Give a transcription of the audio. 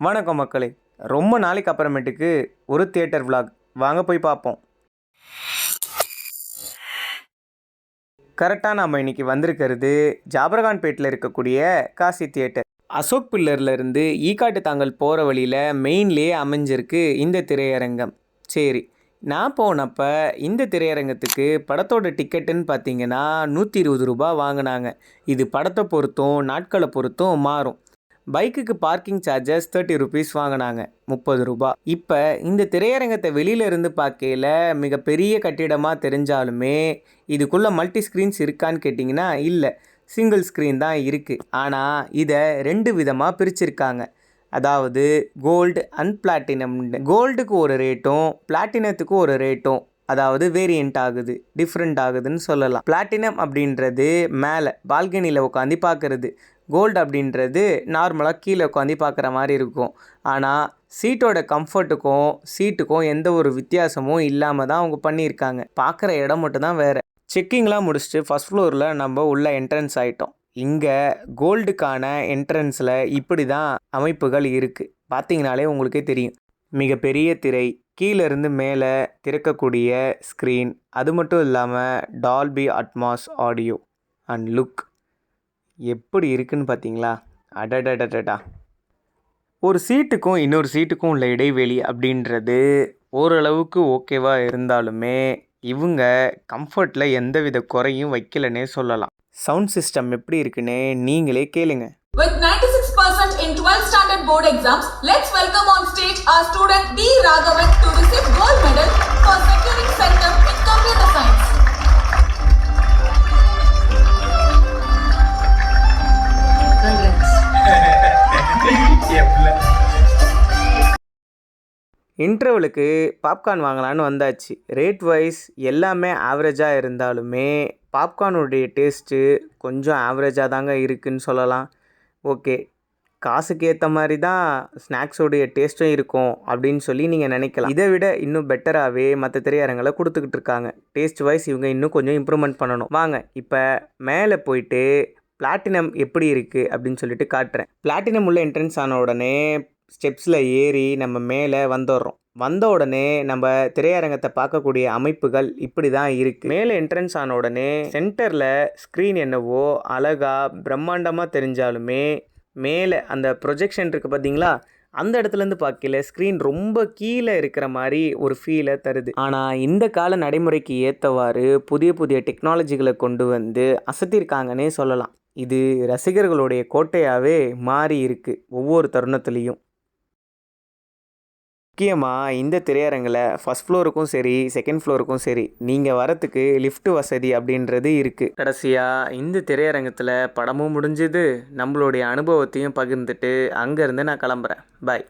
வணக்கம் மக்களே. ரொம்ப நாளைக்கு அப்புறமேட்டுக்கு ஒரு தியேட்டர் விலாக். வாங்க போய் பார்ப்போம். கரெக்டாக நாம் இன்றைக்கி வந்திருக்கிறது ஜாபர்கான்பேட்டில் இருக்கக்கூடிய காசி தியேட்டர். அசோக் பில்லர்லேருந்து ஈக்காட்டு தாங்கல் போகிற வழியில் மெயின்லேயே அமைஞ்சிருக்கு இந்த திரையரங்கம். சரி, நான் போனப்போ இந்த திரையரங்கத்துக்கு படத்தோட டிக்கெட்டுன்னு பார்த்தீங்கன்னா 120 ரூபா வாங்கினாங்க. இது படத்தை பொறுத்தும் நாட்களை பொறுத்தும் மாறும். பைக்குக்கு பார்க்கிங் சார்ஜஸ் 30 ருபீஸ் வாங்கினாங்க, 30 ரூபா. இப்போ இந்த திரையரங்கத்தை வெளியிலேருந்து பார்க்கையில் மிகப்பெரிய கட்டிடமாக தெரிஞ்சாலுமே இதுக்குள்ளே மல்டி ஸ்க்ரீன்ஸ் இருக்கான்னு கேட்டிங்கன்னா இல்லை, சிங்கிள் ஸ்க்ரீன் தான் இருக்குது. ஆனால் இதை 2 விதமாக பிரிச்சிருக்காங்க. அதாவது கோல்டு அண்ட் பிளாட்டினம். கோல்டுக்கு ஒரு ரேட்டும் பிளாட்டினத்துக்கு ஒரு ரேட்டும் அதாவது வேரியண்ட் ஆகுது, டிஃப்ரெண்ட் ஆகுதுன்னு சொல்லலாம். பிளாட்டினம் அப்படின்றது மேலே பால்கனியில் உட்காந்து பார்க்குறது. கோல்டு அப்படின்றது நார்மலாக கீழே உட்காந்து பார்க்குற மாதிரி இருக்கும். ஆனால் சீட்டோட கம்ஃபர்ட்டுக்கும் சீட்டுக்கும் எந்த ஒரு வித்தியாசமும் இல்லாமல் தான் அவங்க பண்ணியிருக்காங்க. பார்க்குற இடம் மட்டும் தான் வேறு. செக்கிங்லாம் முடிச்சுட்டு ஃபஸ்ட் ஃப்ளோரில் நம்ம உள்ள என்ட்ரன்ஸ் ஆகிட்டோம். இங்கே கோல்டுக்கான என்ட்ரன்ஸில் இப்படி தான் அமைப்புகள் இருக்குது. பார்த்தீங்கனாலே உங்களுக்கே தெரியும். மிகப்பெரிய திரை, கீழேருந்து மேலே திறக்கக்கூடிய ஸ்க்ரீன், அது மட்டும் இல்லாமல் Dolby Atmos audio and look எப்படி இருக்குன்னு பார்த்தீங்களா? அடடடடடா! ஒரு சீட்டுக்கும் இன்னொரு சீட்டுக்கும் உள்ள இடைவெளி அப்படின்றது ஓரளவுக்கு ஓகேவாக இருந்தாலுமே இவங்க கம்ஃபர்ட்டில் எந்தவித குறையும் வைக்கலன்னே சொல்லலாம். சவுண்ட் சிஸ்டம் எப்படி இருக்குன்னு நீங்களே கேளுங்க. With 96% in 12th standard board exams, let's welcome on stage our student D. Raghavan to receive gold medal for securing center in computer science. இன்டர்வலுக்கு பாப்கார்ன் வாங்கலான்னு வந்தாச்சு. ரேட் வைஸ் எல்லாமே ஆவரேஜாக இருந்தாலுமே பாப்கார்னுடைய டேஸ்ட்டு கொஞ்சம் ஆவரேஜாக தாங்க இருக்குதுன்னு சொல்லலாம். ஓகே, காசுக்கு ஏற்ற மாதிரி தான் ஸ்நாக்ஸோடைய டேஸ்ட்டும் இருக்கும் அப்படின்னு சொல்லி நீங்கள் நினைக்கலாம். இதை விட இன்னும் பெட்டராகவே மற்ற திரையரங்களை கொடுத்துக்கிட்டு இருக்காங்க. டேஸ்ட் வைஸ் இவங்க இன்னும் கொஞ்சம் இம்ப்ரூவ்மெண்ட் பண்ணணும். வாங்க இப்போ மேலே போயிட்டு பிளாட்டினம் எப்படி இருக்குது அப்படின்னு சொல்லிட்டு காட்டுறேன். பிளாட்டினம் உள்ள என்ட்ரன்ஸ் ஆன உடனே ஸ்டெப்ஸில் ஏறி நம்ம மேலே வந்துடுறோம். வந்த உடனே நம்ம திரையரங்கத்தை பார்க்கக்கூடிய அமைப்புகள் இப்படி தான் இருக்குது. மேலே என்ட்ரன்ஸ் ஆன உடனே சென்டரில் ஸ்க்ரீன் என்னவோ அழகாக பிரம்மாண்டமாக தெரிஞ்சாலுமே மேலே அந்த ப்ரொஜெக்ஷன் இருக்குது பார்த்தீங்களா, அந்த இடத்துலேருந்து பார்க்கல ஸ்க்ரீன் ரொம்ப கீழே இருக்கிற மாதிரி ஒரு ஃபீலை தருது. ஆனால் இந்த கால நடைமுறைக்கு ஏற்றவாறு புதிய புதிய டெக்னாலஜிகளை கொண்டு வந்து அசத்திருக்காங்கன்னே சொல்லலாம். இது ரசிகர்களுடைய கோட்டையாகவே மாறி இருக்குது ஒவ்வொரு தருணத்துலேயும். முக்கியமாக இந்த திரையரங்கில் ஃபஸ்ட் ஃப்ளோருக்கும் சரி செகண்ட் ஃப்ளோருக்கும் சரி நீங்கள் வரத்துக்கு லிஃப்ட் வசதி அப்படின்றது இருக்குது. கடைசியாக இந்த திரையரங்கத்தில் படமும் முடிஞ்சுது, நம்மளுடைய அனுபவத்தையும் பகிர்ந்துட்டு அங்கேருந்து நான் கிளம்புறேன். பாய்.